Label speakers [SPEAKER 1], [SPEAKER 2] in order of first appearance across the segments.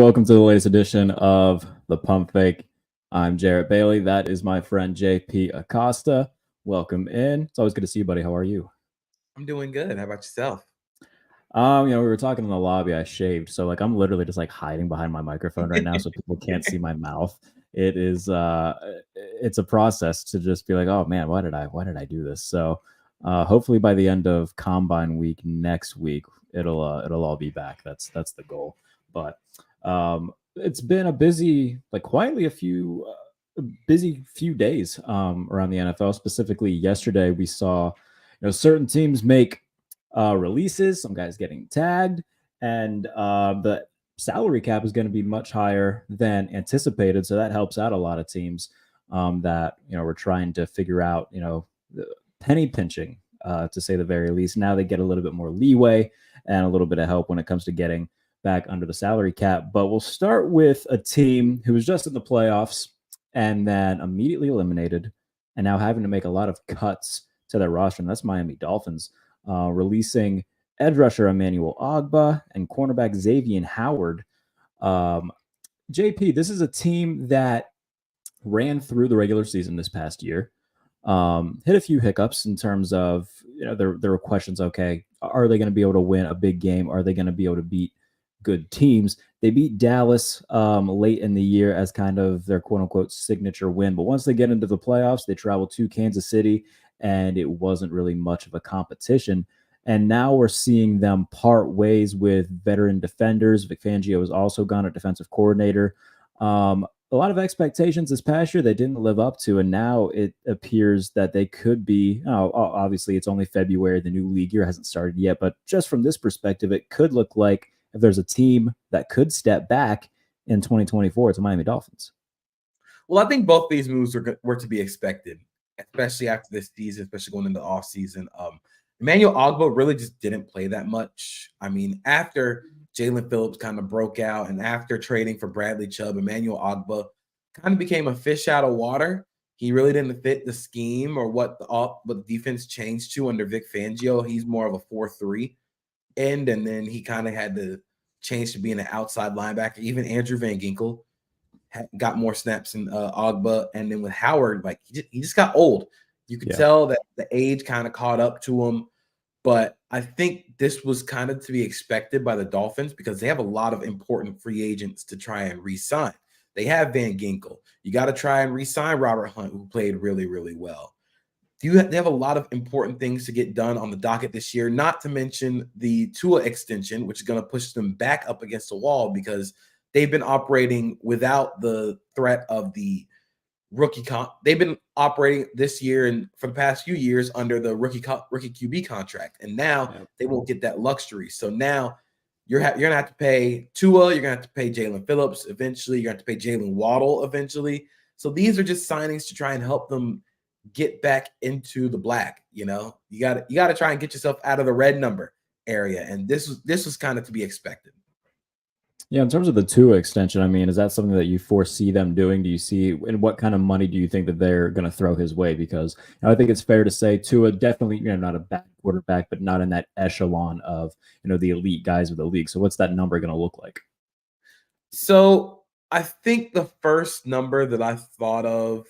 [SPEAKER 1] welcome to the latest edition of the Pump Fake. I'm Jarrett Bailey. That is my friend JP Acosta. Welcome in. It's always good to see you, buddy. How are you?
[SPEAKER 2] I'm doing good. How about yourself?
[SPEAKER 1] We were talking in the lobby. I shaved, so I'm literally just hiding behind my microphone right now, so people can't see my mouth. It is it's a process to just be like, oh man, why did I do this? So hopefully by the end of Combine week next week, it'll all be back. That's the goal. But it's been a busy, quietly a few busy few days around the NFL. Specifically, yesterday we saw certain teams make releases, some guys getting tagged, and the salary cap is going to be much higher than anticipated. So that helps out a lot of teams that were trying to figure out the penny pinching, to say the very least. Now they get a little bit more leeway and a little bit of help when it comes to getting back under the salary cap. But we'll start with a team who was just in the playoffs and then immediately eliminated and now having to make a lot of cuts to their roster. And that's Miami Dolphins, releasing edge rusher Emmanuel Ogba and cornerback Xavier Howard. Um, JP, this is a team that ran through the regular season this past year. Hit a few hiccups in terms of, there were questions. Okay, are they going to be able to win a big game? Are they going to be able to beat good teams? They beat Dallas late in the year as kind of their quote unquote signature win. But once they get into the playoffs, they travel to Kansas City, and it wasn't really much of a competition. And now we're seeing them part ways with veteran defenders. Vic Fangio has also gone at defensive coordinator. A lot of expectations this past year they didn't live up to, and now it appears that they could be. Obviously, it's only February; the new league year hasn't started yet. But just from this perspective, it could look like if there's a team that could step back in 2024, it's the Miami Dolphins.
[SPEAKER 2] Well, I think both these moves were to be expected, especially after this season, especially going into the off season. Emmanuel Ogba really just didn't play that much. I mean, after Jalen Phillips kind of broke out and after trading for Bradley Chubb, Emmanuel Ogba kind of became a fish out of water. He really didn't fit the scheme or what the defense changed to under Vic Fangio. He's more of a 4-3 end, and then he kind of had to change to being an outside linebacker. Even Andrew Van Ginkel got more snaps than Ogba, and then with Howard, he just got old. You could tell that the age kind of caught up to him. But I think this was kind of to be expected by the Dolphins because they have a lot of important free agents to try and re-sign. They have Van Ginkel. You got to try and re-sign Robert Hunt, who played really, really well. They have a lot of important things to get done on the docket this year, not to mention the Tua extension, which is going to push them back up against the wall because they've been operating without the threat of the rookie they've been operating this year and for the past few years under the rookie QB contract, and now they won't get that luxury. So now you're gonna have to pay Tua, you're gonna have to pay Jalen Phillips eventually, you're gonna have to pay Jalen Waddle eventually. So these are just signings to try and help them get back into the black. You got to try and get yourself out of the red number area, and this was kind of to be expected.
[SPEAKER 1] Yeah, in terms of the Tua extension, I mean, is that something that you foresee them doing? Do you see, and what kind of money do you think that they're going to throw his way? Because I think it's fair to say Tua definitely, not a bad quarterback, but not in that echelon of, the elite guys of the league. So what's that number going to look like?
[SPEAKER 2] So I think the first number that I thought of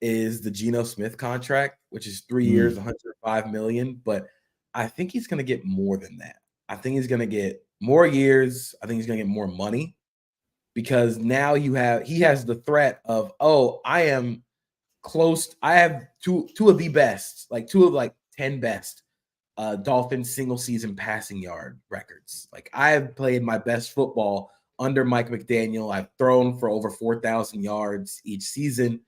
[SPEAKER 2] is the Geno Smith contract, which is 3 years, $105 million. But I think he's going to get more than that. I think he's going to get more years. I think he's going to get more money because now he has the threat of, I am close. I have two of the best, two of 10 best Dolphins single season passing yard records. I have played my best football under Mike McDaniel. I've thrown for over 4,000 yards each season.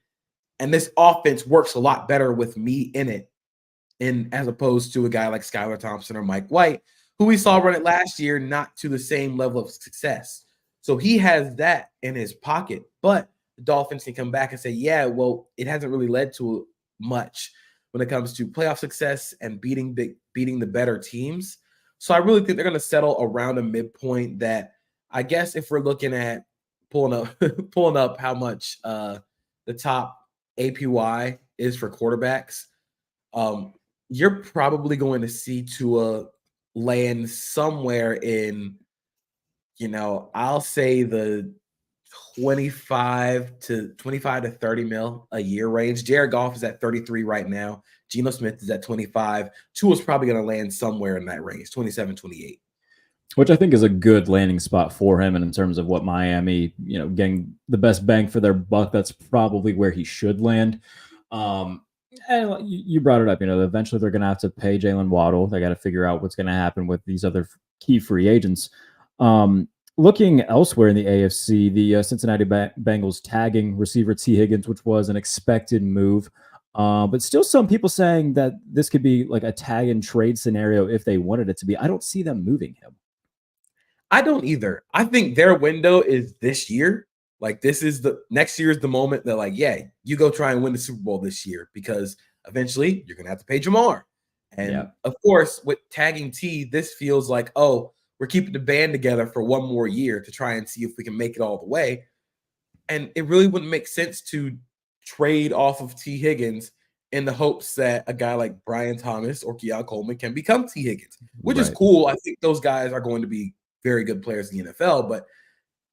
[SPEAKER 2] And this offense works a lot better with me in it, as opposed to a guy like Skylar Thompson or Mike White, who we saw run it last year, not to the same level of success. So he has that in his pocket. But the Dolphins can come back and say, yeah, well, it hasn't really led to much when it comes to playoff success and beating the better teams. So I really think they're going to settle around a midpoint that I guess if we're looking at pulling up how much the top APY is for quarterbacks, you're probably going to see Tua land somewhere in I'll say the 25 to 30 mil a year range. Jared Goff is at 33 right now. Geno Smith is at 25. Tua's probably going to land somewhere in that range, 27, 28.
[SPEAKER 1] Which I think is a good landing spot for him. And in terms of what Miami, getting the best bang for their buck, that's probably where he should land. And you brought it up, eventually they're going to have to pay Jalen Waddle. They got to figure out what's going to happen with these other key free agents. Looking elsewhere in the AFC, the Cincinnati Bengals tagging receiver T. Higgins, which was an expected move. But still some people saying that this could be like a tag and trade scenario if they wanted it to be. I don't see them moving him.
[SPEAKER 2] I don't either. I think their window is this year. Like this is the next year is the moment that like, yeah, you go try and win the Super Bowl this year because eventually you're going to have to pay Jamar. And of course, with tagging T, this feels like, oh, we're keeping the band together for one more year to try and see if we can make it all the way. And it really wouldn't make sense to trade off of T. Higgins in the hopes that a guy like Brian Thomas or Keon Coleman can become T. Higgins, which is cool. I think those guys are going to be very good players in the NFL. But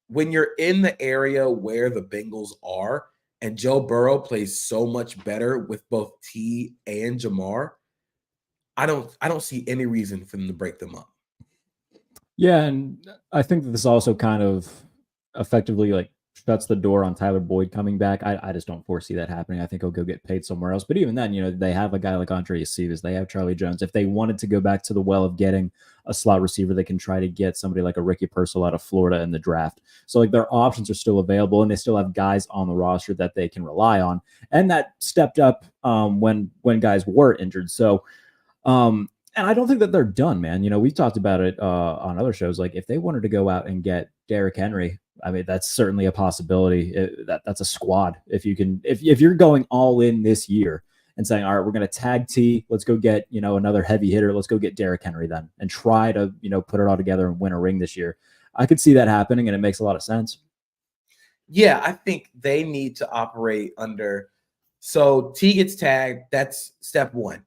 [SPEAKER 2] when you're in the area where the Bengals are and Joe Burrow plays so much better with both T and Jamar, I don't see any reason for them to break them up.
[SPEAKER 1] Yeah, and I think that this also kind of effectively like shuts the door on Tyler Boyd coming back. I just don't foresee that happening. I think he'll go get paid somewhere else. But even then, they have a guy like Andre Aceves. They have Charlie Jones. If they wanted to go back to the well of getting a slot receiver, they can try to get somebody like a Ricky Purcell out of Florida in the draft. So like their options are still available, and they still have guys on the roster that they can rely on, and that stepped up when guys were injured. So. And I don't think that they're done, man. We've talked about it on other shows. Like if they wanted to go out and get Derrick Henry, I mean, that's certainly a possibility. That's a squad. If you're going all in this year and saying, all right, we're going to tag T, let's go get, another heavy hitter. Let's go get Derrick Henry then and try to, put it all together and win a ring this year. I could see that happening, and it makes a lot of sense.
[SPEAKER 2] Yeah, I think they need to operate under. So T gets tagged. That's step one.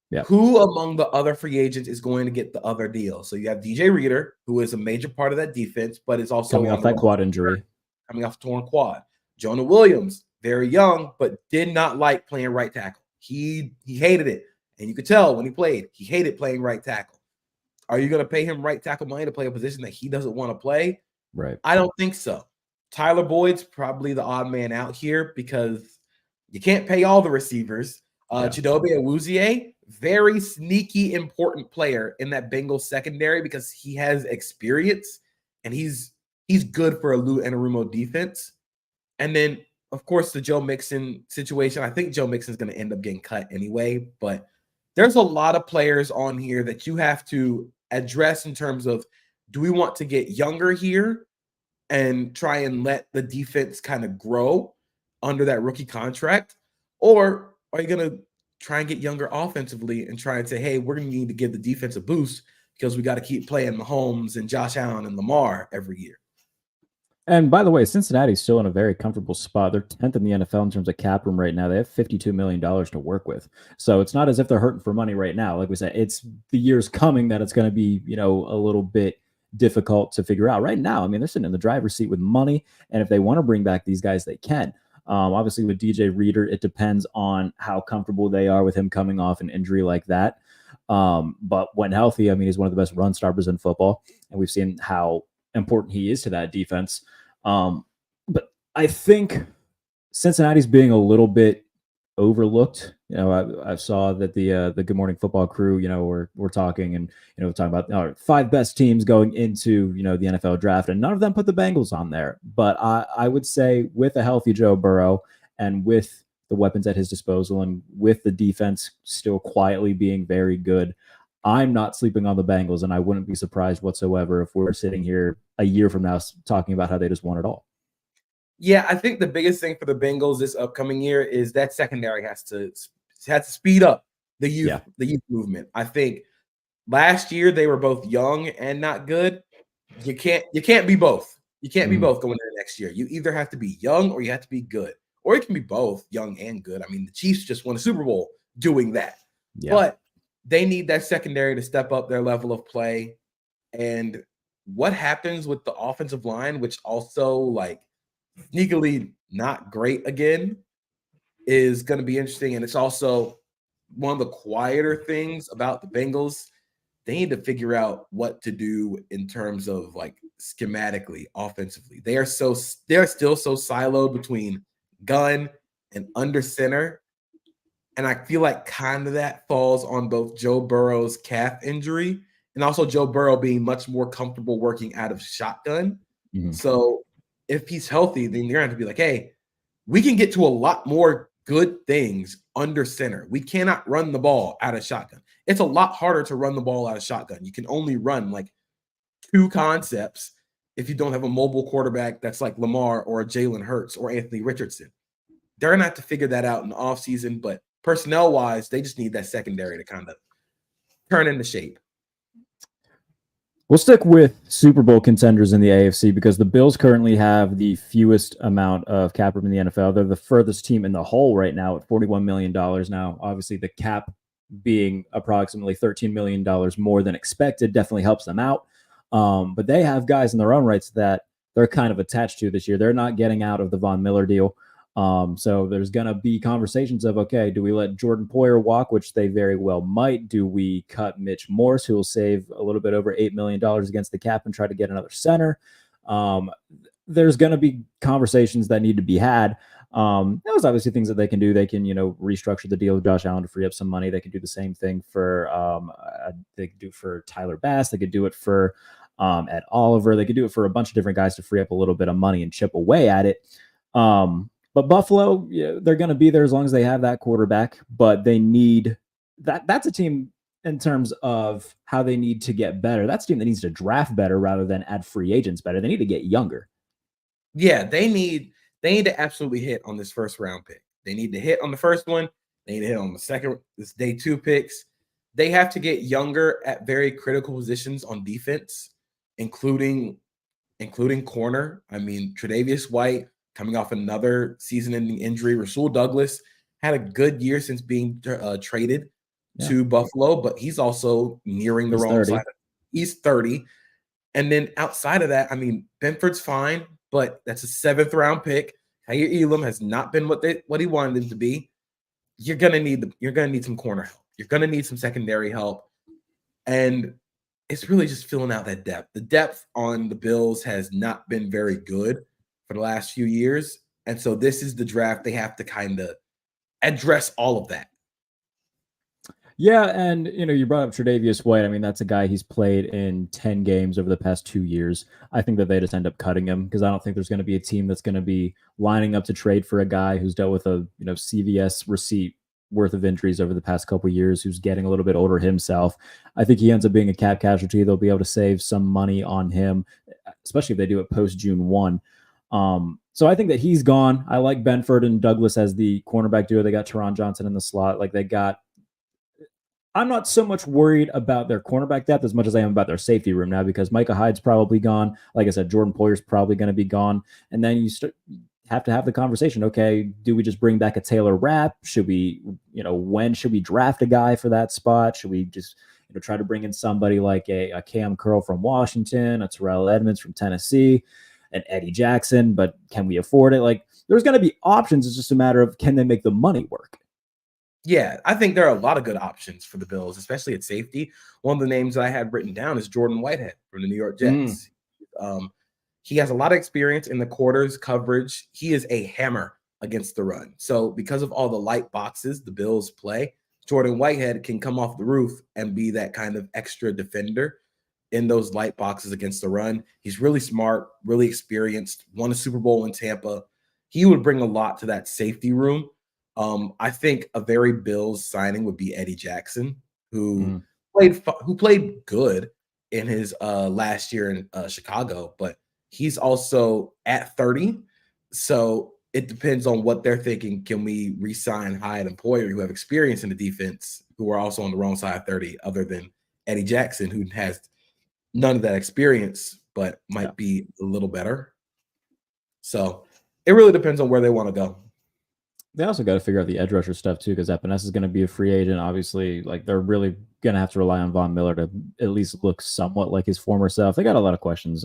[SPEAKER 2] Yeah. Who among the other free agents is going to get the other deal? So you have DJ Reader, who is a major part of that defense, but is also
[SPEAKER 1] coming off that quad injury.
[SPEAKER 2] Coming off a torn quad. Jonah Williams, very young, but did not like playing right tackle. He hated it. And you could tell when he played, he hated playing right tackle. Are you going to pay him right tackle money to play a position that he doesn't want to play?
[SPEAKER 1] Right.
[SPEAKER 2] I don't think so. Tyler Boyd's probably the odd man out here because you can't pay all the receivers. Chidobe Awuzie, very sneaky, important player in that Bengals secondary because he has experience and he's good for a Lou Anarumo defense. And then, of course, the Joe Mixon situation. I think Joe Mixon's going to end up getting cut anyway, but there's a lot of players on here that you have to address in terms of, do we want to get younger here and try and let the defense kind of grow under that rookie contract? Or are you going to try and get younger offensively and try and say, hey, we're going to need to give the defense a boost because we got to keep playing Mahomes and Josh Allen and Lamar every year?
[SPEAKER 1] And by the way, Cincinnati's still in a very comfortable spot. They're 10th in the NFL in terms of cap room right now. They have $52 million to work with. So it's not as if they're hurting for money right now. Like we said, it's the years coming that it's going to be, a little bit difficult to figure out. Right now, I mean, they're sitting in the driver's seat with money. And if they want to bring back these guys, they can. Obviously, with DJ Reader, it depends on how comfortable they are with him coming off an injury like that. But when healthy, I mean, he's one of the best run stoppers in football. And we've seen how important he is to that defense. But I think Cincinnati's being a little bit overlooked. I saw that the Good Morning Football crew, we're talking and, talking about our 5 best teams going into, the NFL draft, and none of them put the Bengals on there. But I would say with a healthy Joe Burrow and with the weapons at his disposal and with the defense still quietly being very good, I'm not sleeping on the Bengals, and I wouldn't be surprised whatsoever if we're sitting here a year from now talking about how they just won it all.
[SPEAKER 2] Yeah, I think the biggest thing for the Bengals this upcoming year is that secondary has to speed up the youth movement. I think last year they were both young and not good. You can't be both. You can't be both going into next year. You either have to be young or you have to be good, or it can be both young and good. I mean, the Chiefs just won a Super Bowl doing that, but they need that secondary to step up their level of play. And what happens with the offensive line, which also like sneakily not great again, is going to be interesting. And it's also one of the quieter things about the Bengals. They need to figure out what to do in terms of like schematically, offensively. They're still so siloed between gun and under center. And I feel like kind of that falls on both Joe Burrow's calf injury and also Joe Burrow being much more comfortable working out of shotgun.
[SPEAKER 1] Mhm.
[SPEAKER 2] So if he's healthy, then you're going to have to be like, hey, we can get to a lot more good things under center. We cannot run the ball out of shotgun. It's a lot harder to run the ball out of shotgun. You can only run like 2 concepts if you don't have a mobile quarterback that's like Lamar or Jalen Hurts or Anthony Richardson. They're going to have to figure that out in the offseason, but personnel-wise, they just need that secondary to kind of turn into shape.
[SPEAKER 1] We'll stick with Super Bowl contenders in the AFC because the Bills currently have the fewest amount of cap room in the NFL. They're the furthest team in the hole right now at $41 million. Now, obviously, the cap being approximately $13 million more than expected definitely helps them out. But they have guys in their own rights that they're kind of attached to this year. They're not getting out of the Von Miller deal. So there's going to be conversations of, okay, do we let Jordan Poyer walk, which they very well might? Do we cut Mitch Morse, who will save a little bit over $8 million against the cap and try to get another center? There's going to be conversations that need to be had. There's obviously things that they can do. They can, restructure the deal with Josh Allen to free up some money. They can do the same thing for, they could do for Tyler Bass. They could do it for Ed Oliver. They could do it for a bunch of different guys to free up a little bit of money and chip away at it. But Buffalo, they're going to be there as long as they have that quarterback, but they need that. That's a team in terms of how they need to get better. That's a team that needs to draft better rather than add free agents better. They need to get younger.
[SPEAKER 2] Yeah, they need to absolutely hit on this first round pick. They need to hit on the first one. They need to hit on the second, this day 2 picks. They have to get younger at very critical positions on defense, including corner. I mean, Tre'Davious White coming off another season-ending injury. Rasul Douglas had a good year since being traded to Buffalo, but he's also nearing the wrong side. He's 30. And then outside of that, I mean, Benford's fine, but that's a 7th-round pick. Kaiir Elam has not been what he wanted him to be. You're gonna need some corner help. You're gonna need some secondary help, and it's really just filling out that depth. The depth on the Bills has not been very good for the last few years, and so this is the draft. They have to kind of address all of that.
[SPEAKER 1] Yeah, and you brought up Tre'Davious White. I mean, that's a guy he's played in 10 games over the past 2 years. I think that they just end up cutting him because I don't think there's going to be a team that's going to be lining up to trade for a guy who's dealt with a CVS receipt worth of injuries over the past couple of years, who's getting a little bit older himself. I think he ends up being a cap casualty. They'll be able to save some money on him, especially if they do it post June 1. So I think that he's gone. I like Benford and Douglas as the cornerback duo. They got Teron Johnson in the slot. I'm not so much worried about their cornerback depth as much as I am about their safety room now because Micah Hyde's probably gone. Like I said, Jordan Poyer's probably going to be gone. And then you have to have the conversation. Okay, do we just bring back a Taylor Rapp? Should we, when should we draft a guy for that spot? Should we just try to bring in somebody like a Cam Curl from Washington, a Terrell Edmonds from Tennessee, an Eddie Jackson? But can we afford it? Like, there's going to be options. It's just a matter of can they make the money work?
[SPEAKER 2] Yeah, I think there are a lot of good options for the Bills, especially at safety. One of the names that I had written down is Jordan Whitehead from the New York Jets. He has a lot of experience in the quarters coverage. He is a hammer against the run. So because of all the light boxes the Bills play, Jordan Whitehead can come off the roof and be that kind of extra defender in those light boxes against the run. He's really smart, really experienced, won a Super Bowl in Tampa. He would bring a lot to that safety room. I think a very Bills signing would be Eddie Jackson, who played good in his last year in Chicago, but he's also at 30. So it depends on what they're thinking. Can we re-sign Hyde and Poyer, who have experience in the defense, who are also on the wrong side of 30, other than Eddie Jackson, who has none of that experience, but might be a little better. So it really depends on where they want to go.
[SPEAKER 1] They also got to figure out the edge rusher stuff too, because Epinesa is going to be a free agent. Obviously, like they're really going to have to rely on Von Miller to at least look somewhat like his former self. They got a lot of questions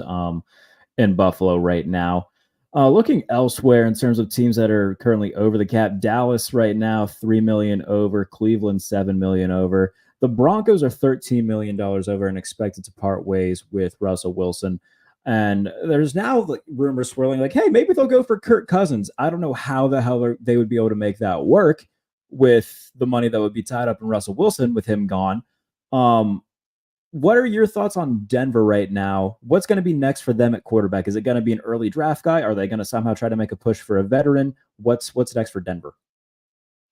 [SPEAKER 1] in Buffalo right now. Looking elsewhere in terms of teams that are currently over the cap, Dallas right now $3 million over, Cleveland $7 million over. The Broncos are $13 million over and expected to part ways with Russell Wilson. And there's now like rumors swirling, like, hey, maybe they'll go for Kirk Cousins. I don't know how the hell they would be able to make that work with the money that would be tied up in Russell Wilson with him gone. What are your thoughts on Denver right now? What's going to be next for them at quarterback? Is it going to be an early draft guy? Are they going to somehow try to make a push for a veteran? What's next for Denver?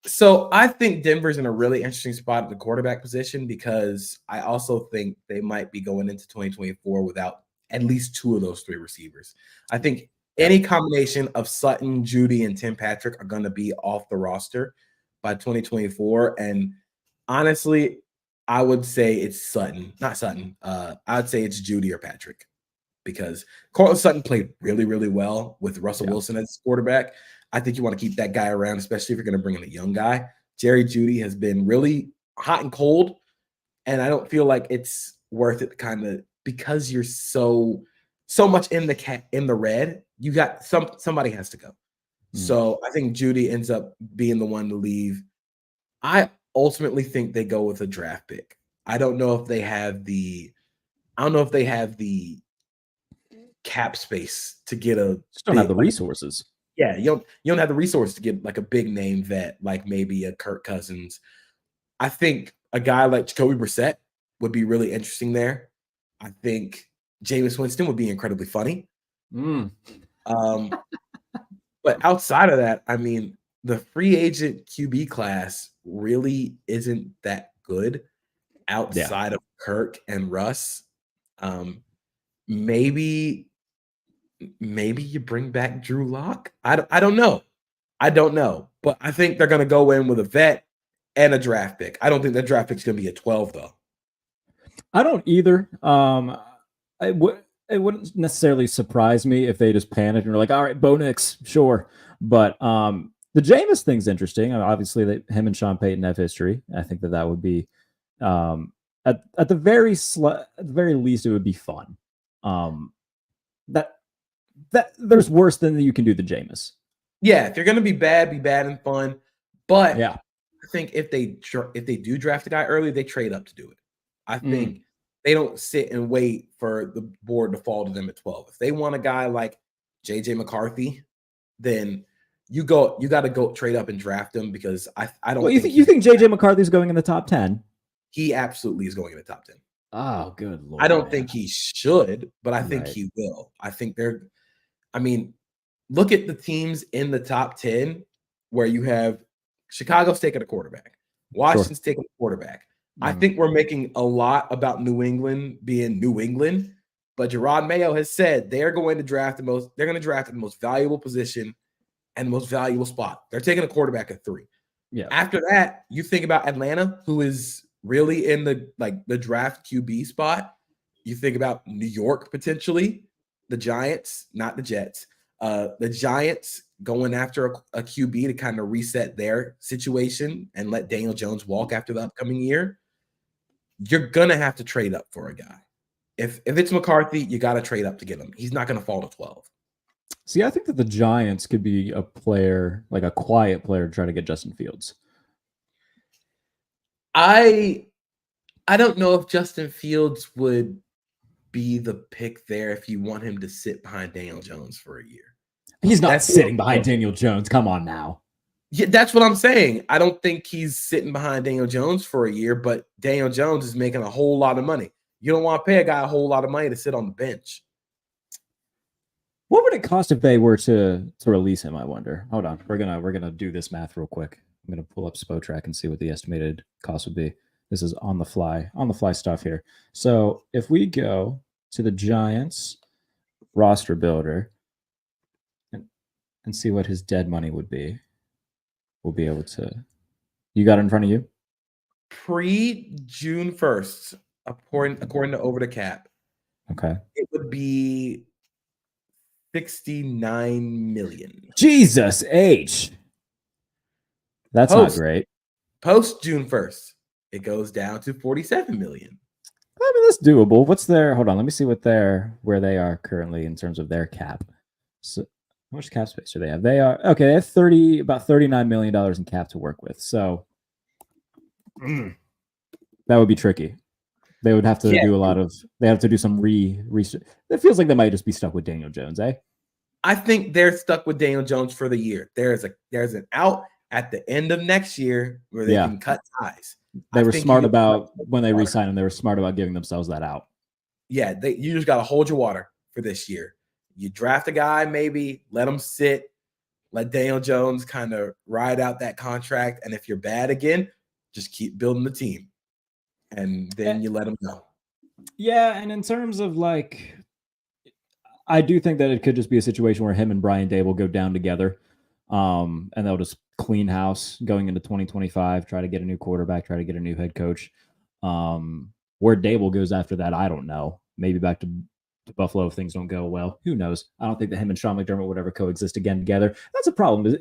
[SPEAKER 2] So I think Denver's in a really interesting spot at the quarterback position because I also think they might be going into 2024 without at least two of those three receivers. I think any combination of Sutton, Judy, and Tim Patrick are going to be off the roster by 2024. And honestly, I would say it's Sutton, not Sutton. I'd say it's Judy or Patrick because Cortland Sutton played really, really well with Russell Wilson as quarterback. I think you want to keep that guy around, especially if you're going to bring in a young guy. Jerry Judy has been really hot and cold, and I don't feel like it's worth it kind of because you're so much in the red. You got somebody has to go. So I think Judy ends up being the one to leave. I ultimately think they go with a draft pick. I don't know if they have the cap space to get a
[SPEAKER 1] Just don't have the resources.
[SPEAKER 2] Yeah, you don't have the resource to get like a big name vet, like maybe a Kirk Cousins. I think a guy like Jacoby Brissett would be really interesting there. I think Jameis Winston would be incredibly funny. But outside of that, I mean, the free agent QB class really isn't that good outside of Kirk and Russ. Maybe you bring back Drew Lock. I don't know. But I think they're going to go in with a vet and a draft pick. I don't think that draft pick's going to be a 12 though.
[SPEAKER 1] I don't either. It wouldn't necessarily surprise me if they just panicked and were like, all right, Bo Nix, sure. But the Jameis thing's interesting. Obviously, him and Sean Payton have history. I think that would be at the very least, it would be fun. That there's worse than you can do the Jameis.
[SPEAKER 2] Yeah, if you're gonna be bad and fun. But yeah, I think if they do draft a guy early, they trade up to do it. I think they don't sit and wait for the board to fall to them at 12. If they want a guy like JJ McCarthy, then you got to go trade up and draft him because I don't.
[SPEAKER 1] Well, you think JJ McCarthy's going in the top 10?
[SPEAKER 2] He absolutely is going in the top 10.
[SPEAKER 1] Oh, good Lord.
[SPEAKER 2] I don't think he should, but I think he will. I think look at the teams in the top 10 where you have Chicago's taking a quarterback. Washington's taking a quarterback. I think we're making a lot about New England being New England, but Gerard Mayo has said they're going to draft the most valuable position and the most valuable spot. They're taking a quarterback at 3. Yeah. After that, you think about Atlanta, who is really in the draft QB spot. You think about New York potentially, the Giants, not the Jets. The Giants going after a QB to kind of reset their situation and let Daniel Jones walk after the upcoming year. You're gonna have to trade up for a guy. If it's McCarthy, you got to trade up to get him. He's not going to fall to 12.
[SPEAKER 1] See, I think that the Giants could be a player, like a quiet player, to try to get Justin Fields.
[SPEAKER 2] I don't know if Justin Fields would be the pick there if you want him to sit behind Daniel Jones for a year.
[SPEAKER 1] He's not sitting behind Daniel Jones. Come on now.
[SPEAKER 2] Yeah, that's what I'm saying. I don't think he's sitting behind Daniel Jones for a year, but Daniel Jones is making a whole lot of money. You don't want to pay a guy a whole lot of money to sit on the bench.
[SPEAKER 1] What would it cost if they were to release him? I wonder. Hold on, we're gonna do this math real quick. I'm gonna pull up Spotrac and see what the estimated cost would be. This is on the fly stuff here. So if we go to the Giants roster builder and see what his dead money would be, we'll be able to. You got it in front of you?
[SPEAKER 2] Pre-June 1st, according to Over the Cap.
[SPEAKER 1] Okay.
[SPEAKER 2] It would be $69 million.
[SPEAKER 1] Jesus H. That's not great.
[SPEAKER 2] Post June 1st, it goes down to 47 million.
[SPEAKER 1] I mean, that's doable. What's their? Hold on, let me see where they are currently in terms of their cap. So, how much cap space do they have? They are okay. They have about $39 million in cap to work with. So that would be tricky. They would have to do a lot of. They have to do some research. It feels like they might just be stuck with Daniel Jones, eh?
[SPEAKER 2] I think they're stuck with Daniel Jones for the year. There's an out at the end of next year where they can cut ties.
[SPEAKER 1] They were smart about when they re-signed him. They were smart about giving themselves that out.
[SPEAKER 2] Yeah, you just got to hold your water for this year. You draft a guy, maybe let him sit, let Daniel Jones kind of ride out that contract. And if you're bad again, just keep building the team. And then you let him go.
[SPEAKER 1] Yeah, and in terms of like, I do think that it could just be a situation where him and Brian Dable go down together, and they'll just clean house going into 2025, try to get a new quarterback, try to get a new head coach. Where Dable goes after that, I don't know. Maybe back to Buffalo if things don't go well. Who knows? I don't think that him and Sean McDermott would ever coexist again together. That's a problem.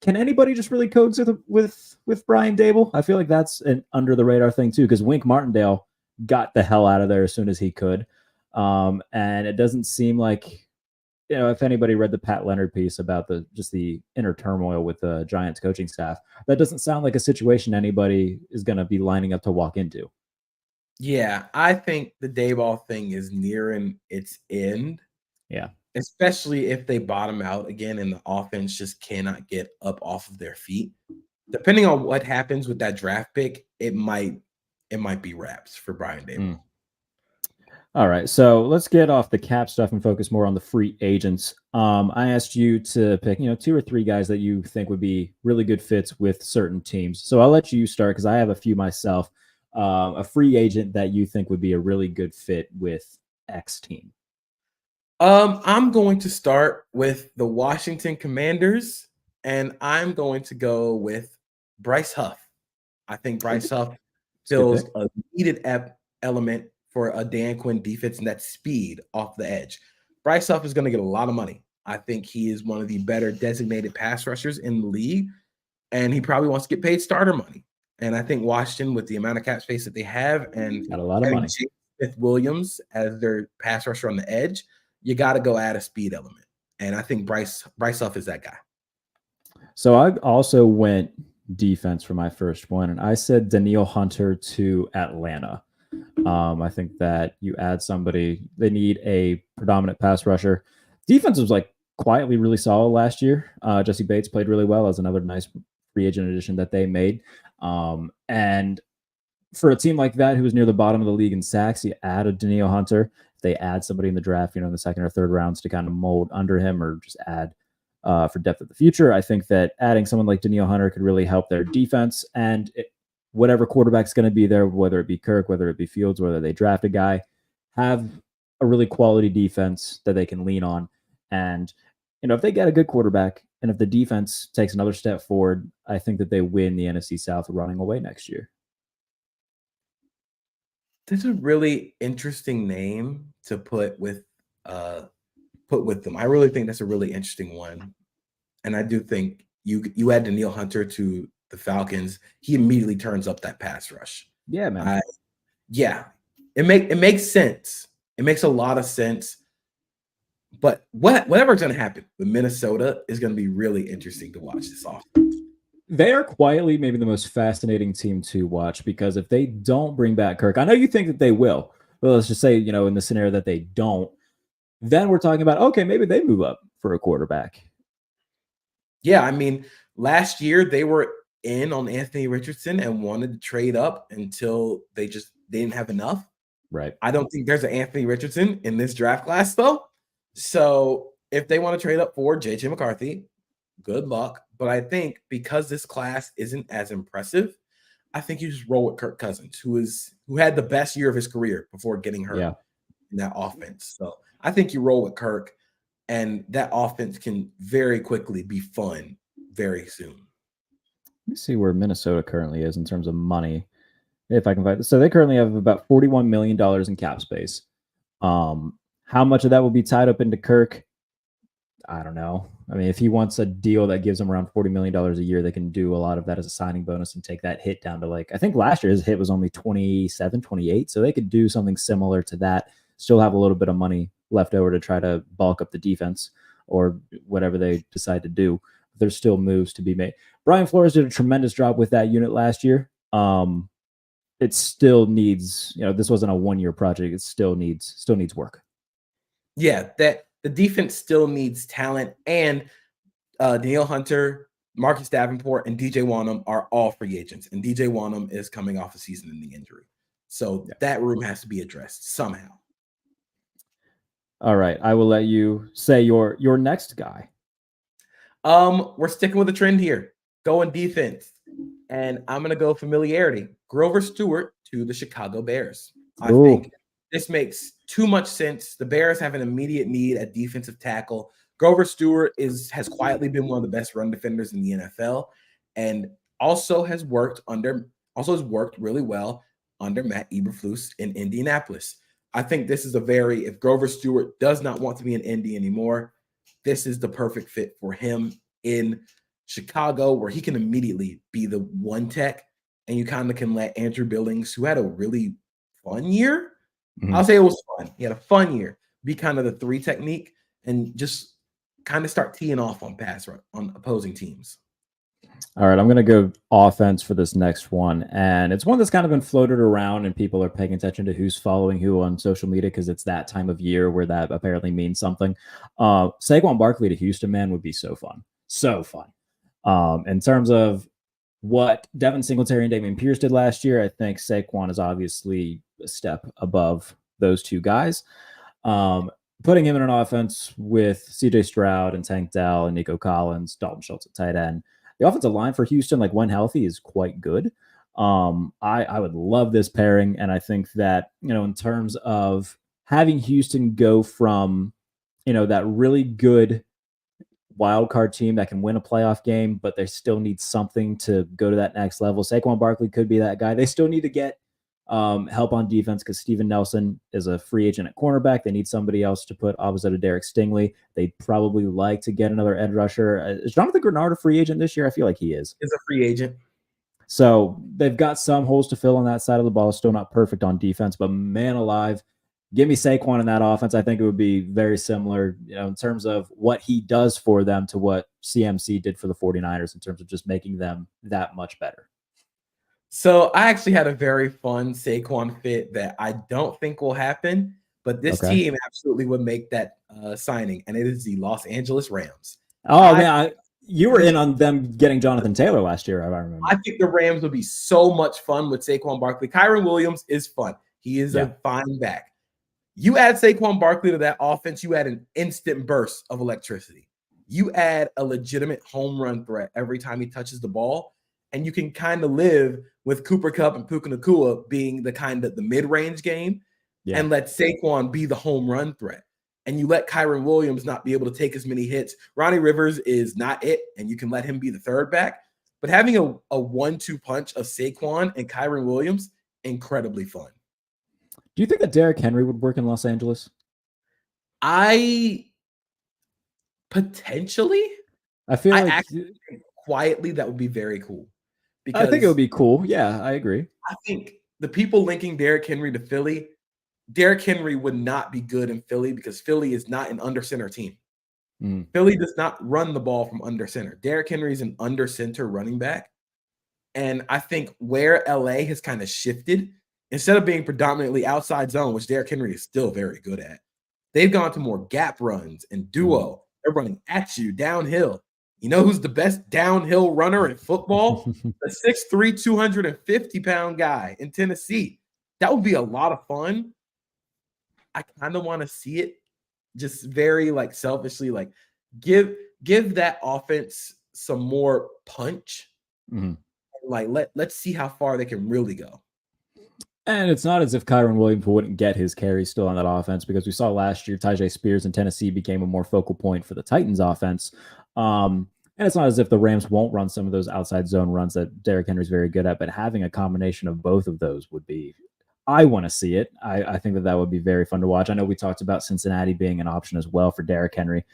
[SPEAKER 1] Can anybody just really coexist with Brian Dable? I feel like that's an under the radar thing too, because Wink Martindale got the hell out of there as soon as he could. And it doesn't seem like, if anybody read the Pat Leonard piece about the inner turmoil with the Giants coaching staff, that doesn't sound like a situation anybody is going to be lining up to walk into.
[SPEAKER 2] Yeah, I think the Dayball thing is nearing its end.
[SPEAKER 1] Yeah.
[SPEAKER 2] Especially if they bottom out again and the offense just cannot get up off of their feet. Depending on what happens with that draft pick, it might be wraps for Brian Daboll.
[SPEAKER 1] All right, so let's get off the cap stuff and focus more on the free agents. I asked you to pick, 2 or 3 guys that you think would be really good fits with certain teams. So I'll let you start because I have a few myself. A free agent that you think would be a really good fit with X team.
[SPEAKER 2] I'm going to start with the Washington Commanders, and I'm going to go with Bryce Huff. I think Bryce Huff fills a needed element for a Dan Quinn defense, and that speed off the edge. Bryce Huff is going to get a lot of money. I think he is one of the better designated pass rushers in the league, and he probably wants to get paid starter money. And I think Washington, with the amount of cap space that they have, and
[SPEAKER 1] got a lot of money.
[SPEAKER 2] Smith Williams as their pass rusher on the edge, you got to go add a speed element. And I think Bryce Huff is that guy.
[SPEAKER 1] So I also went defense for my first one, and I said Danielle Hunter to Atlanta. I think that you add somebody, they need a predominant pass rusher. Defense was like quietly really solid last year. Jesse Bates played really well as another nice free agent addition that they made. And for a team like that, who was near the bottom of the league in sacks, you add a Danielle Hunter. If they add somebody in the draft, in the second or third rounds to kind of mold under him or just add for depth of the future, I think that adding someone like Danielle Hunter could really help their defense. And whatever quarterback's going to be there, whether it be Kirk, whether it be Fields, whether they draft a guy, have a really quality defense that they can lean on. And, if they get a good quarterback and if the defense takes another step forward, I think that they win the NFC South running away next year.
[SPEAKER 2] This is a really interesting name to put with them. I really think that's a really interesting one. And I do think you add Danielle Hunter to the Falcons, he immediately turns up that pass rush.
[SPEAKER 1] Yeah, man.
[SPEAKER 2] It makes sense. It makes a lot of sense. But whatever's going to happen with Minnesota is going to be really interesting to watch this offense.
[SPEAKER 1] They are quietly maybe the most fascinating team to watch because if they don't bring back Kirk, I know you think that they will, but let's just say, in the scenario that they don't, then we're talking about, okay, maybe they move up for a quarterback.
[SPEAKER 2] Yeah, I mean, last year they were in on Anthony Richardson and wanted to trade up until they didn't have enough.
[SPEAKER 1] Right.
[SPEAKER 2] I don't think there's an Anthony Richardson in this draft class, though. So if they want to trade up for JJ McCarthy, good luck. But I think because this class isn't as impressive, I think you just roll with Kirk Cousins, who had the best year of his career before getting hurt in that offense. So I think you roll with Kirk, and that offense can very quickly be fun very soon.
[SPEAKER 1] Let me see where Minnesota currently is in terms of money, if I can find it. So they currently have about $41 million in cap space. How much of that will be tied up into Kirk? I don't know. I mean, if he wants a deal that gives him around $40 million a year, they can do a lot of that as a signing bonus and take that hit down to like, I think last year his hit was only 27, 28. So they could do something similar to that, still have a little bit of money left over to try to bulk up the defense or whatever they decide to do. There's still moves to be made. Brian Flores did a tremendous job with that unit last year. It still needs, this wasn't a 1-year project. It still needs work.
[SPEAKER 2] Yeah, that the defense still needs talent, and Danielle Hunter, Marcus Davenport, and DJ Wanham are all free agents, and DJ Wanham is coming off a season-ending injury, so that room has to be addressed somehow.
[SPEAKER 1] All right, I will let you say your next guy.
[SPEAKER 2] We're sticking with the trend here, going defense, and I'm gonna go familiarity. Grover Stewart to the Chicago Bears. I think this makes too much sense. The Bears have an immediate need at defensive tackle. Grover Stewart has quietly been one of the best run defenders in the NFL, and also has worked really well under Matt Eberflus in Indianapolis. I think this is if Grover Stewart does not want to be in Indy anymore, this is the perfect fit for him in Chicago, where he can immediately be the one tech, and you kind of can let Andrew Billings, who had a really fun year, I'll say it was fun. He had a fun year, be kind of the 3 technique, and just kind of start teeing off on on opposing teams.
[SPEAKER 1] All right, I'm going to go offense for this next one. And it's one that's kind of been floated around, and people are paying attention to who's following who on social media because it's that time of year where that apparently means something. Saquon Barkley to Houston, man, would be so fun. So fun. In terms of what Devin Singletary and Dameon Pierce did last year, I think Saquon is obviously a step above those 2 guys. Putting him in an offense with CJ Stroud and Tank Dell and Nico Collins, Dalton Schultz at tight end. The offensive line for Houston, like when healthy, is quite good. I would love this pairing. And I think that, in terms of having Houston go from, that really good wild card team that can win a playoff game, but they still need something to go to that next level. Saquon Barkley could be that guy. They still need to get help on defense because Steven Nelson is a free agent at cornerback. They need somebody else to put opposite of Derek Stingley. They'd probably like to get another edge rusher. Is Jonathan Grenard a free agent this year? I feel like he is.
[SPEAKER 2] He's a free agent.
[SPEAKER 1] So they've got some holes to fill on that side of the ball. Still not perfect on defense, but man alive, give me Saquon in that offense. I think it would be very similar, in terms of what he does for them to what CMC did for the 49ers in terms of just making them that much better.
[SPEAKER 2] So I actually had a very fun Saquon fit that I don't think will happen, but this team absolutely would make that signing, and it is the Los Angeles Rams.
[SPEAKER 1] Oh, man, you were in on them getting Jonathan Taylor last year, I remember.
[SPEAKER 2] I think the Rams would be so much fun with Saquon Barkley. Kyron Williams is fun. He is a fine back. You add Saquon Barkley to that offense, you add an instant burst of electricity. You add a legitimate home run threat every time he touches the ball, and you can kind of live with Cooper Kupp and Puka Nacua being the mid-range game, and let Saquon be the home run threat. And you let Kyron Williams not be able to take as many hits. Ronnie Rivers is not it, and you can let him be the third back. But having a 1-2 punch of Saquon and Kyron Williams, incredibly fun.
[SPEAKER 1] Do you think that Derrick Henry would work in Los Angeles?
[SPEAKER 2] Potentially.
[SPEAKER 1] I feel like
[SPEAKER 2] actually think quietly that would be very cool.
[SPEAKER 1] Because I think it would be cool. Yeah, I agree.
[SPEAKER 2] I think the people linking Derrick Henry to Philly, Derrick Henry would not be good in Philly because Philly is not an under center team. Philly does not run the ball from under center. Derrick Henry is an under center running back. And I think where LA has kind of shifted, instead of being predominantly outside zone, which Derrick Henry is still very good at, they've gone to more gap runs and duo. They're running at you downhill. You know who's the best downhill runner in football? The 6'3", 250-pound guy in Tennessee. That would be a lot of fun. I kind of want to see it just very selfishly, give that offense some more punch. Let's see how far they can really go.
[SPEAKER 1] And it's not as if Kyron Williams wouldn't get his carry still on that offense, because we saw last year Tyjae Spears in Tennessee became a more focal point for the Titans offense. And it's not as if the Rams won't run some of those outside zone runs that Derrick Henry's very good at, but having a combination of both of those would be, I want to see it. I think that would be very fun to watch. I know we talked about Cincinnati being an option as well for Derrick Henry.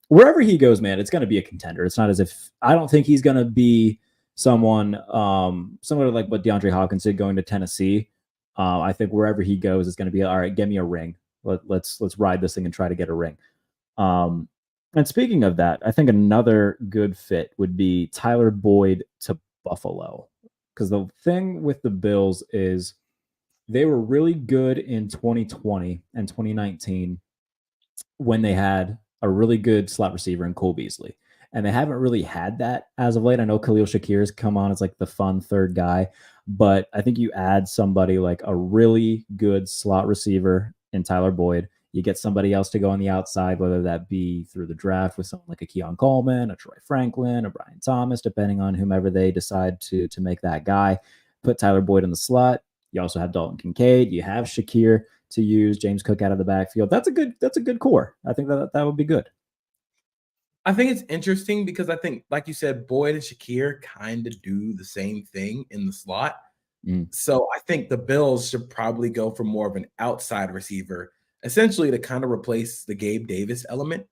[SPEAKER 1] Wherever he goes, man, it's going to be a contender. It's not as if I don't think he's going to be someone similar to like what DeAndre Hopkins did going to Tennessee. I think wherever he goes, it's going to be all right. Get me a ring. Let's ride this thing and try to get a ring. And speaking of that, I think another good fit would be Tyler Boyd to Buffalo, because the thing with the Bills is they were really good in 2020 and 2019 when they had a really good slot receiver in Cole Beasley. And they haven't really had that as of late. I know Khalil Shakir has come on as like the fun third guy, but I think you add somebody like a really good slot receiver in Tyler Boyd. You get somebody else to go on the outside, whether that be through the draft with someone like a Keon Coleman, a Troy Franklin, a Brian Thomas, depending on whomever they decide to make that guy. Put Tyler Boyd in the slot. You also have Dalton Kincaid. You have Shakir to use, James Cook out of the backfield. That's a good core. I think that would be good.
[SPEAKER 2] I think it's interesting because I think, like you said, Boyd and Shakir kind of do the same thing in the slot. So I think the Bills should probably go for more of an outside receiver, essentially to kind of replace the Gabe Davis element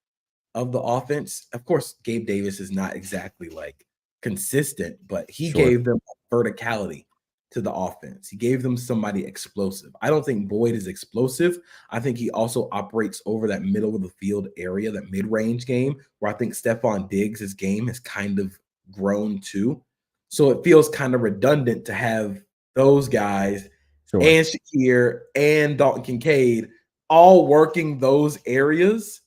[SPEAKER 2] of the offense. Of course, Gabe Davis is not exactly like consistent, but he gave them verticality to the offense. He gave them somebody explosive. I don't think Boyd is explosive. I think he also operates over that middle of the field area, that mid-range game, where I think Stephon Diggs' game has kind of grown too. So it feels kind of redundant to have those guys and Shakir and Dalton Kincaid all working those areas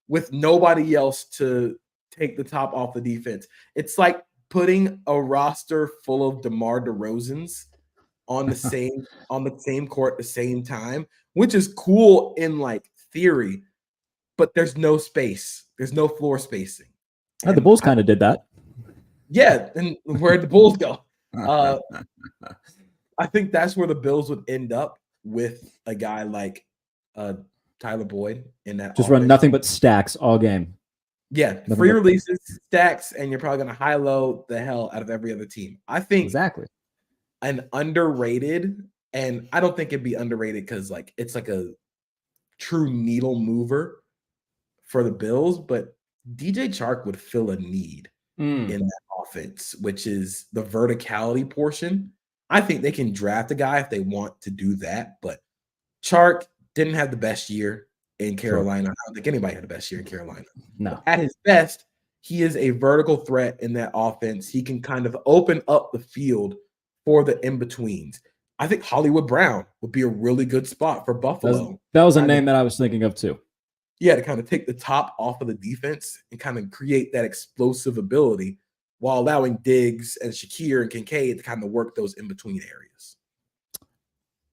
[SPEAKER 2] with nobody else to take the top off the defense. It's like putting a roster full of DeMar DeRozans on the same court at the same time, which is cool in like theory, but there's no space. There's no floor spacing.
[SPEAKER 1] The Bulls kind of did that.
[SPEAKER 2] Yeah, and where'd the Bulls go? I think that's where the Bills would end up with a guy like Tyler Boyd in that
[SPEAKER 1] just
[SPEAKER 2] offense.
[SPEAKER 1] run nothing but stacks all game.
[SPEAKER 2] Yeah, nothing free releases, stacks, and you're probably going to high-low the hell out of every other team. I think
[SPEAKER 1] exactly
[SPEAKER 2] an underrated, and I don't think it'd be underrated because like it's like a true needle mover for the Bills, but DJ Chark would fill a need in that offense, which is the verticality portion. I think they can draft a guy if they want to do that, but Chark didn't have the best year in Carolina. I don't think anybody had the best year in Carolina.
[SPEAKER 1] No.
[SPEAKER 2] But at his best, he is a vertical threat in that offense. He can kind of open up the field for the in-betweens. I think Hollywood Brown would be a really good spot for Buffalo.
[SPEAKER 1] That was a name that I was thinking of too.
[SPEAKER 2] Yeah, to kind of take the top off of the defense and kind of create that explosive ability while allowing Diggs and Shakir and Kincaid to kind of work those in-between areas.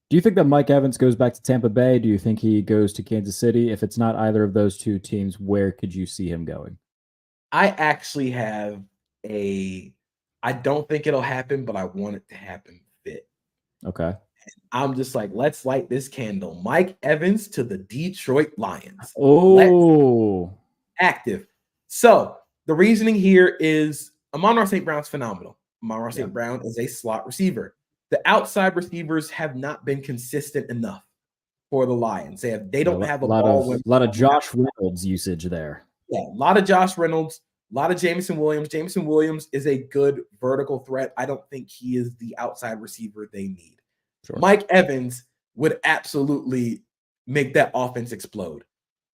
[SPEAKER 1] Do you think that Mike Evans goes back to Tampa Bay? Do you think he goes to Kansas City? If it's not either of those two teams, where could you see him going?
[SPEAKER 2] I actually have I don't think it'll happen, but I want it to happen fit.
[SPEAKER 1] Okay.
[SPEAKER 2] And I'm just like, let's light this candle. Mike Evans to the Detroit Lions.
[SPEAKER 1] Oh.
[SPEAKER 2] Active. So the reasoning here is Amon-Ra St. Brown's phenomenal. Amon-Ra St. Brown is a slot receiver. The outside receivers have not been consistent enough for the Lions. They don't have a
[SPEAKER 1] lot of Josh Reynolds usage there.
[SPEAKER 2] Yeah, a lot of Josh Reynolds, a lot of Jameson Williams. Jameson Williams is a good vertical threat. I don't think he is the outside receiver they need. Sure. Mike Evans would absolutely make that offense explode.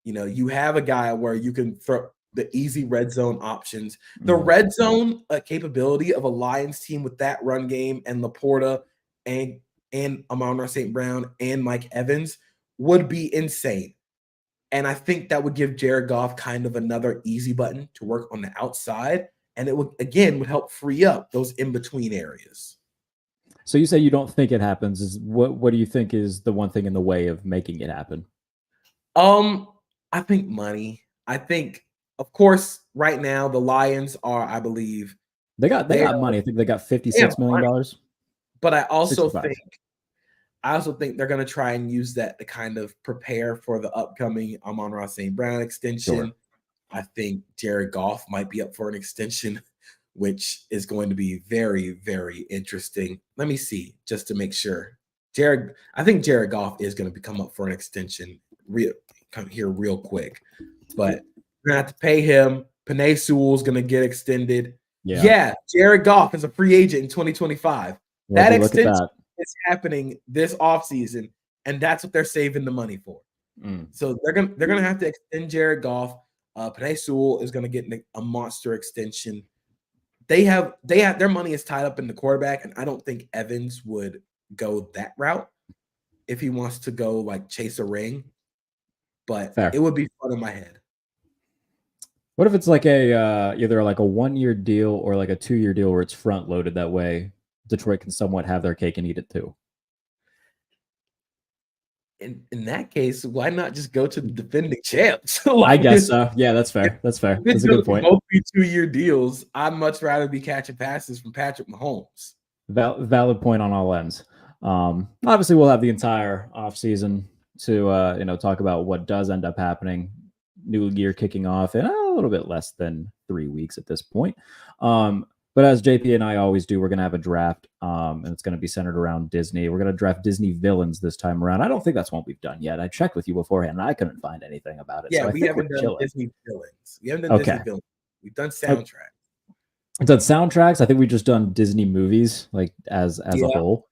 [SPEAKER 2] You know, you have a guy where you can throw the easy red zone options. The red zone capability of a Lions team with that run game and Laporta and Amon-Ra St. Brown and Mike Evans would be insane. And I think that would give Jared Goff kind of another easy button to work on the outside. And it would help free up those in-between areas.
[SPEAKER 1] So you say you don't think it happens. What do you think is the one thing in the way of making it happen?
[SPEAKER 2] I think money. I think, of course, right now the Lions are, I believe,
[SPEAKER 1] they got money. I think they got $56 million.
[SPEAKER 2] But I also think they're going to try and use that to kind of prepare for the upcoming Amon-Ra St. Brown extension. Sure. I think Jared Goff might be up for an extension, which is going to be very, very interesting. Let me see, just to make sure. I think Jared Goff is going to come up for an extension real quick. But We're gonna have to pay him. Penei Sewell's gonna get extended.
[SPEAKER 1] Yeah.
[SPEAKER 2] Yeah, Jared Goff is a free agent in 2025.
[SPEAKER 1] Well,
[SPEAKER 2] That
[SPEAKER 1] look at
[SPEAKER 2] extension
[SPEAKER 1] that.
[SPEAKER 2] is happening this offseason, and that's what they're saving the money for. So they're gonna have to extend Jared Goff. Penei Sewell is gonna get a monster extension. They have their money is tied up in the quarterback, and I don't think Evans would go that route if he wants to go like chase a ring. But
[SPEAKER 1] Fair.
[SPEAKER 2] it would be fun in my head.
[SPEAKER 1] What if it's like a either like a 1-year deal or like a 2-year deal where it's front loaded? That way, Detroit can somewhat have their cake and eat it too.
[SPEAKER 2] In that case, why not just go to the defending champs?
[SPEAKER 1] I guess so. Yeah, that's fair. That's fair. That's a good point.
[SPEAKER 2] Both be 2-year deals. I'd much rather be catching passes from Patrick Mahomes.
[SPEAKER 1] Valid point on all ends. Obviously, we'll have the entire offseason to talk about what does end up happening. New year kicking off in a little bit less than 3 weeks at this point. But as JP and I always do, we're going to have a draft, and it's going to be centered around Disney. We're going to draft Disney villains this time around. I don't think that's one we've done yet. I checked with you beforehand, and I couldn't find anything about it.
[SPEAKER 2] Yeah,
[SPEAKER 1] so
[SPEAKER 2] we haven't done Disney villains. We haven't done Disney villains. We've done soundtracks.
[SPEAKER 1] We've done soundtracks. I think we've just done Disney movies, like as a whole.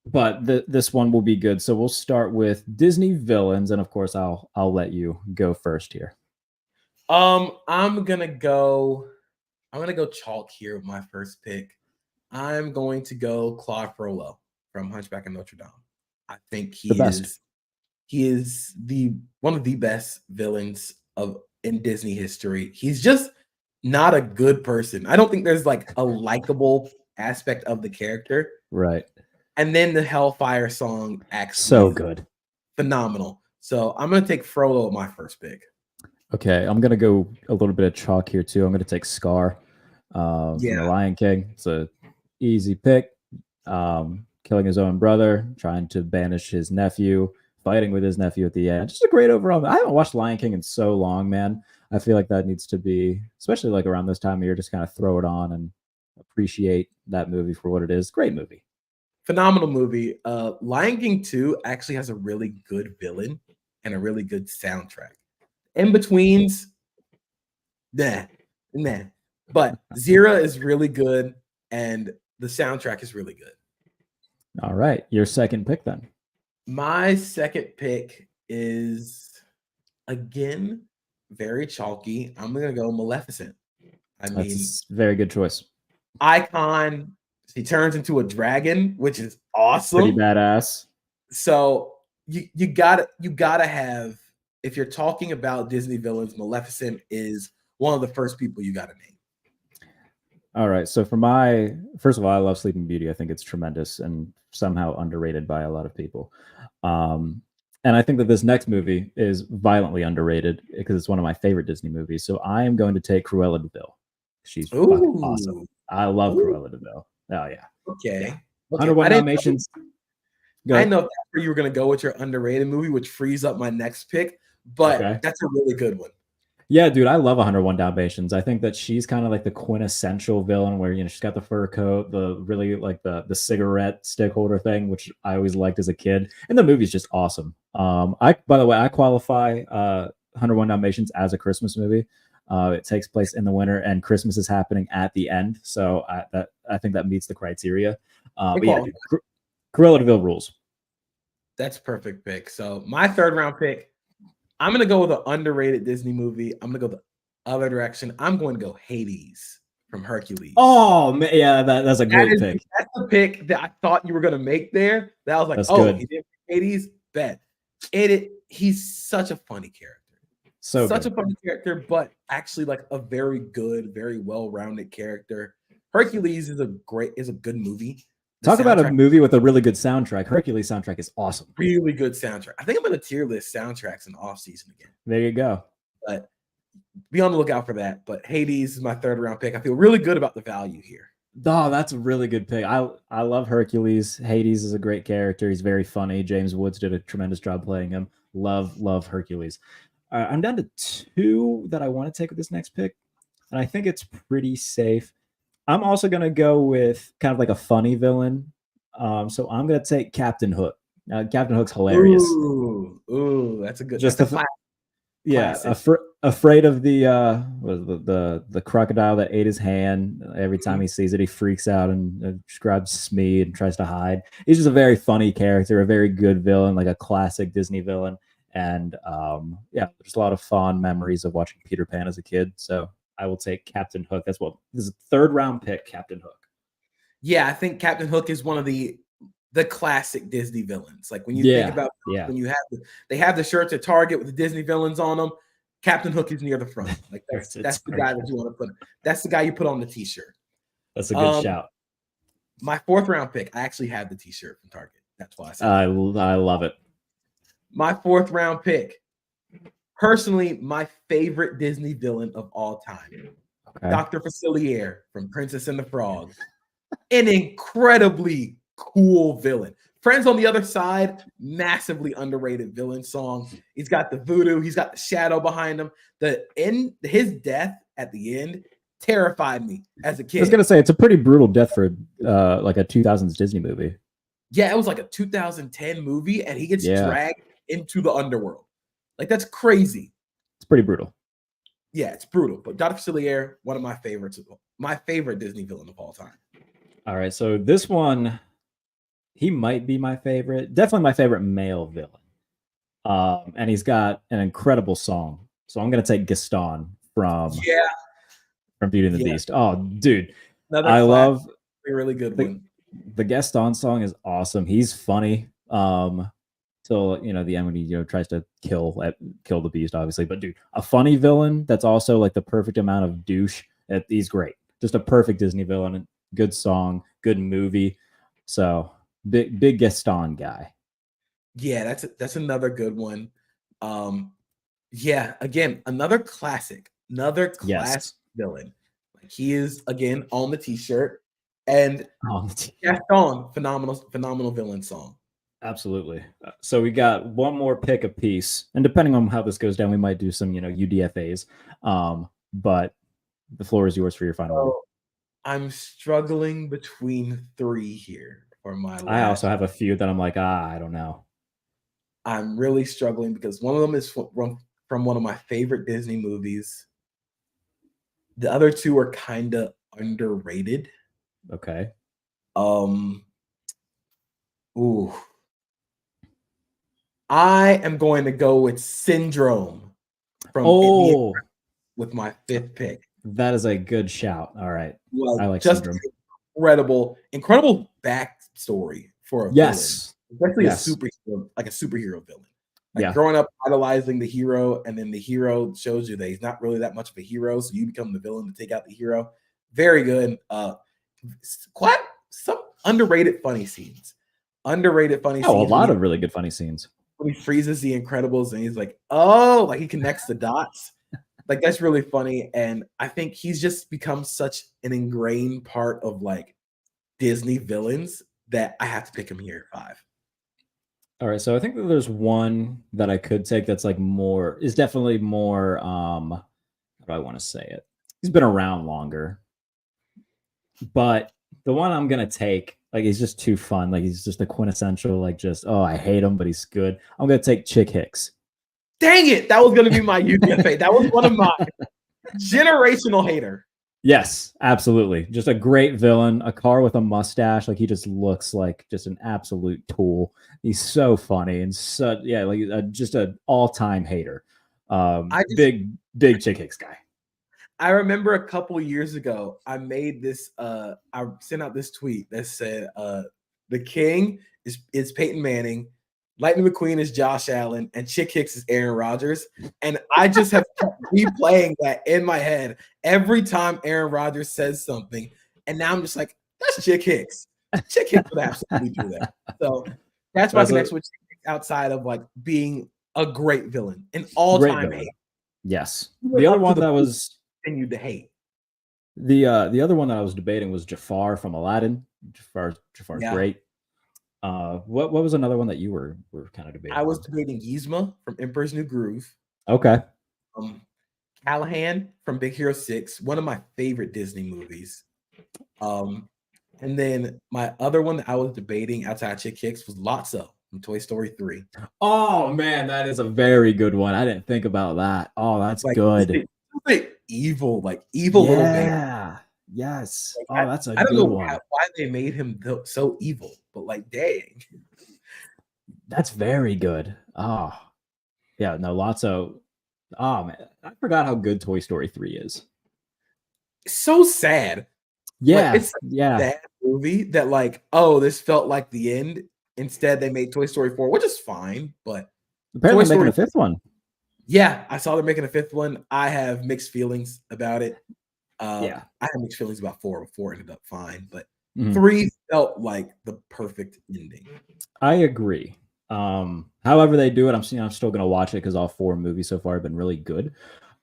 [SPEAKER 1] But this one will be good. So we'll start with Disney villains, and of course, I'll let you go first here.
[SPEAKER 2] I'm gonna go chalk here with my first pick. I'm going to go Claude Frollo from Hunchback of Notre Dame. I think he is one of the best villains in Disney history. He's just not a good person. I don't think there's like a likable aspect of the character.
[SPEAKER 1] Right.
[SPEAKER 2] And then the Hellfire song actually
[SPEAKER 1] so good.
[SPEAKER 2] Phenomenal. So I'm gonna take Frollo at my first pick.
[SPEAKER 1] Okay, I'm gonna go a little bit of chalk here too. I'm gonna take Scar from The Lion King. It's a easy pick. Killing his own brother, trying to banish his nephew, fighting with his nephew at the end. Just a great overall. I haven't watched Lion King in so long, man. I feel like that needs to be, especially like around this time of year, just kind of throw it on and appreciate that movie for what it is. Great movie.
[SPEAKER 2] Phenomenal movie. Lion King 2 actually has a really good villain and a really good soundtrack. In betweens, nah. But Zira is really good, and the soundtrack is really good.
[SPEAKER 1] All right, your second pick then.
[SPEAKER 2] My second pick is again very chalky. I'm gonna go Maleficent.
[SPEAKER 1] That's very good choice.
[SPEAKER 2] Icon. He turns into a dragon, which is awesome.
[SPEAKER 1] Pretty badass.
[SPEAKER 2] So you gotta have, if you're talking about Disney villains, Maleficent is one of the first people you gotta name.
[SPEAKER 1] All right. So first of all, I love Sleeping Beauty. I think it's tremendous and somehow underrated by a lot of people. And I think that this next movie is violently underrated because it's one of my favorite Disney movies. So I am going to take Cruella de Vil. She's fucking awesome. I love Cruella de Vil. Oh yeah.
[SPEAKER 2] Okay.
[SPEAKER 1] 101 Dalmatians.
[SPEAKER 2] I know that's where you were gonna go with your underrated movie, which frees up my next pick, but that's a really good one.
[SPEAKER 1] Yeah, dude, I love 101 Dalmatians. I think that she's kind of like the quintessential villain where she's got the fur coat, the really like the cigarette stick holder thing, which I always liked as a kid. And the movie's just awesome. By the way, I qualify 101 Dalmatians as a Christmas movie. It takes place in the winter, and Christmas is happening at the end. So I think that meets the criteria. But yeah, dude, Cruella de Vil rules.
[SPEAKER 2] That's perfect pick. So my third round pick, I'm going to go with an underrated Disney movie. I'm going to go the other direction. I'm going to go Hades from Hercules.
[SPEAKER 1] Oh, man, yeah, that's a great pick.
[SPEAKER 2] That's the pick that I thought you were going to make there. That I was like,
[SPEAKER 1] good.
[SPEAKER 2] He did Hades? Bet. He's such a funny character. Such a funny character, but actually like a very good, very well-rounded character. Hercules is a good movie.
[SPEAKER 1] Talk about a movie with a really good soundtrack. Hercules soundtrack is awesome.
[SPEAKER 2] Really good soundtrack. I think I'm going to tier list soundtracks in the off-season again.
[SPEAKER 1] There you go.
[SPEAKER 2] But be on the lookout for that. But Hades is my third round pick. I feel really good about the value here.
[SPEAKER 1] Oh, that's a really good pick. I love Hercules. Hades is a great character. He's very funny. James Woods did a tremendous job playing him. Love Hercules. I'm down to 2 that I want to take with this next pick, and I think it's pretty safe. I'm also going to go with kind of like a funny villain. So I'm going to take Captain Hook. Captain Hook's hilarious.
[SPEAKER 2] Ooh, that's a good.
[SPEAKER 1] Just
[SPEAKER 2] that's
[SPEAKER 1] yeah, afraid of the crocodile that ate his hand. Every time he sees it, he freaks out and grabs Smee and tries to hide. He's just a very funny character, a very good villain, like a classic Disney villain. And yeah, there's a lot of fond memories of watching Peter Pan as a kid. So I will take Captain Hook. That's what this is a third round pick, Captain Hook.
[SPEAKER 2] Yeah, I think Captain Hook is one of the classic Disney villains. Like when you think about when you have they have the shirts at Target with the Disney villains on them. Captain Hook is near the front. Like that's the guy that you want to put. That's the guy you put on the T-shirt.
[SPEAKER 1] That's a good shout.
[SPEAKER 2] My fourth round pick. I actually have the T-shirt from Target. That's why I said
[SPEAKER 1] I love it.
[SPEAKER 2] My fourth round pick. Personally, my favorite Disney villain of all time, Dr. Facilier from Princess and the Frog. An incredibly cool villain. Friends on the Other Side, massively underrated villain song. He's got the voodoo, he's got the shadow behind him. His death at the end terrified me as a kid.
[SPEAKER 1] I was gonna say it's a pretty brutal death for like a 2000s Disney movie.
[SPEAKER 2] Yeah, it was like a 2010 movie, and he gets dragged into the underworld. Like that's crazy.
[SPEAKER 1] It's pretty brutal.
[SPEAKER 2] Yeah, it's brutal. But Dr. Facilier, one of my favorites, my favorite Disney villain of all time.
[SPEAKER 1] All right, so this one, he might be my favorite. Definitely my favorite male villain. And he's got an incredible song. So I'm gonna take Gaston from Beauty and the Beast. Oh, dude, I love
[SPEAKER 2] a really good one.
[SPEAKER 1] The Gaston song is awesome. He's funny. Till the end when he tries to kill the beast, obviously. But dude, a funny villain that's also like the perfect amount of douche. He's great. Just a perfect Disney villain. Good song, good movie. So big Gaston guy.
[SPEAKER 2] Yeah, that's another good one. Yeah, again, another classic villain. Like he is again on the T-shirt, and Gaston, phenomenal villain song.
[SPEAKER 1] Absolutely. So we got one more pick apiece, and depending on how this goes down, we might do some UDFAs. But the floor is yours for your final one.
[SPEAKER 2] I'm struggling between three here for my last.
[SPEAKER 1] I also have a few that I'm like, I don't know.
[SPEAKER 2] I'm really struggling because one of them is from one of my favorite Disney movies. The other two are kind of underrated.
[SPEAKER 1] Okay.
[SPEAKER 2] Ooh. I am going to go with Syndrome from with my fifth pick.
[SPEAKER 1] That is a good shout. All right.
[SPEAKER 2] Well, I like Syndrome. Incredible backstory for a villain. Especially a superhero, like a superhero villain. Like growing up idolizing the hero, and then the hero shows you that he's not really that much of a hero, so you become the villain to take out the hero. Very good. Quite some underrated funny scenes. A lot
[SPEAKER 1] of really good funny scenes.
[SPEAKER 2] When he freezes the Incredibles and he's like, oh, like he connects the dots. Like that's really funny. And I think he's just become such an ingrained part of like Disney villains that I have to pick him here at 5.
[SPEAKER 1] All right. So I think that there's one that I could take that's like definitely more, how do I want to say it? He's been around longer. But the one I'm going to take, like, he's just too fun. Like, he's just a quintessential, like, just, I hate him, but he's good. I'm going to take Chick Hicks.
[SPEAKER 2] Dang it. That was going to be my UDFA. That was one of my generational hater.
[SPEAKER 1] Yes, absolutely. Just a great villain, a car with a mustache. Like, he just looks like just an absolute tool. He's so funny and just an all-time hater. Big Chick Hicks guy.
[SPEAKER 2] I remember a couple years ago, I made this. I sent out this tweet that said, "The King is Peyton Manning, Lightning McQueen is Josh Allen, and Chick Hicks is Aaron Rodgers." And I just have kept replaying that in my head every time Aaron Rodgers says something, and now I'm just like, "That's Chick Hicks. Chick Hicks would absolutely do that." So that's my connection with Chick Hicks outside of like being a great villain, an all-time hate.
[SPEAKER 1] Yes, the other one that was.
[SPEAKER 2] Continued to hate.
[SPEAKER 1] The other one that I was debating was Jafar from Aladdin. Jafar's great. What was another one that you were kind of debating?
[SPEAKER 2] I was debating Yzma from Emperor's New Groove.
[SPEAKER 1] Okay.
[SPEAKER 2] Callahan from Big Hero 6, one of my favorite Disney movies. And then my other one that I was debating outside Chick Hicks was Lotso from Toy Story 3.
[SPEAKER 1] Oh man, that is a very good one. I didn't think about that. Oh, that's
[SPEAKER 2] Like,
[SPEAKER 1] good.
[SPEAKER 2] evil, like evil little man.
[SPEAKER 1] Yeah. Yes.
[SPEAKER 2] Like,
[SPEAKER 1] Oh, that's a
[SPEAKER 2] I don't
[SPEAKER 1] good
[SPEAKER 2] know
[SPEAKER 1] one.
[SPEAKER 2] why they made him so evil, but like, dang.
[SPEAKER 1] That's very good. Oh, yeah. No, lots of. Oh man, I forgot how good Toy Story 3 is.
[SPEAKER 2] It's so sad. Like,
[SPEAKER 1] Yeah.
[SPEAKER 2] it's such a
[SPEAKER 1] Yeah.
[SPEAKER 2] sad movie that, like, oh, this felt like the end. Instead, they made Toy Story 4, which is fine, but
[SPEAKER 1] Apparently
[SPEAKER 2] Toy
[SPEAKER 1] making
[SPEAKER 2] Story,
[SPEAKER 1] a fifth one.
[SPEAKER 2] yeah, I saw they're making a fifth one. I have mixed feelings about it.
[SPEAKER 1] Yeah.
[SPEAKER 2] I had mixed feelings about 4, but 4 ended up fine, but
[SPEAKER 1] Mhm.
[SPEAKER 2] 3 felt like the perfect ending.
[SPEAKER 1] I agree. However they do it, I'm still gonna watch it because all 4 movies so far have been really good.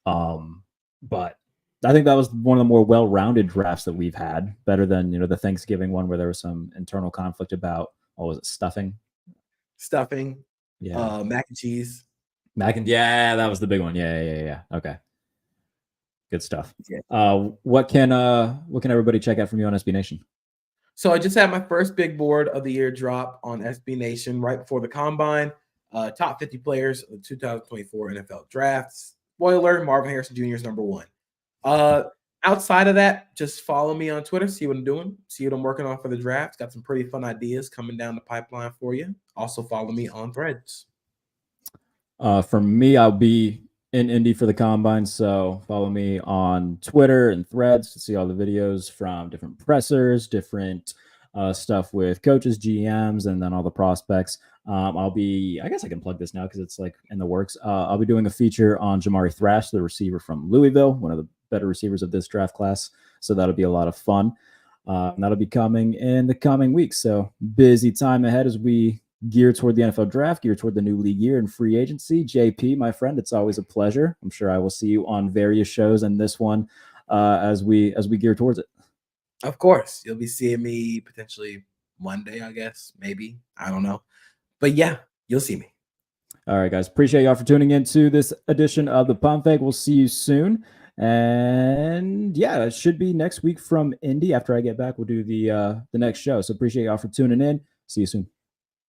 [SPEAKER 1] But I think that was one of the more well-rounded drafts that we've had, better than the Thanksgiving one where there was some internal conflict about what was it, stuffing?
[SPEAKER 2] Stuffing,
[SPEAKER 1] Yeah.
[SPEAKER 2] mac and cheese.
[SPEAKER 1] Yeah, that was the big one. Yeah. Okay. Good stuff.
[SPEAKER 2] Yeah.
[SPEAKER 1] What can everybody check out from you on SB Nation?
[SPEAKER 2] So I just had my first big board of the year drop on SB Nation right before the combine. Top 50 players of the 2024 NFL drafts. Spoiler: Marvin Harrison Jr. is number 1. Outside of that, just follow me on Twitter, see what I'm doing, see what I'm working on for the draft. Got some pretty fun ideas coming down the pipeline for you. Also follow me on Threads.
[SPEAKER 1] For me, I'll be in Indy for the combine, so follow me on Twitter and Threads to see all the videos from different pressers, different stuff with coaches, GMs, and then all the prospects. I guess I can plug this now because it's like in the works. I'll be doing a feature on Jamari Thrash, the receiver from Louisville, one of the better receivers of this draft class. So that'll be a lot of fun. That'll be coming in the coming weeks. So busy time ahead as we gear toward the NFL draft, gear toward the new league year and free agency. JP, my friend, it's always a pleasure. I'm sure I will see you on various shows and this one as we gear towards it.
[SPEAKER 2] Of course, you'll be seeing me potentially Monday, I guess, maybe. I don't know. But yeah, you'll see me.
[SPEAKER 1] All right, guys. Appreciate y'all for tuning into this edition of the Pump Fake. We'll see you soon. And yeah, it should be next week from Indy. After I get back, we'll do the next show. So appreciate y'all for tuning in. See you soon.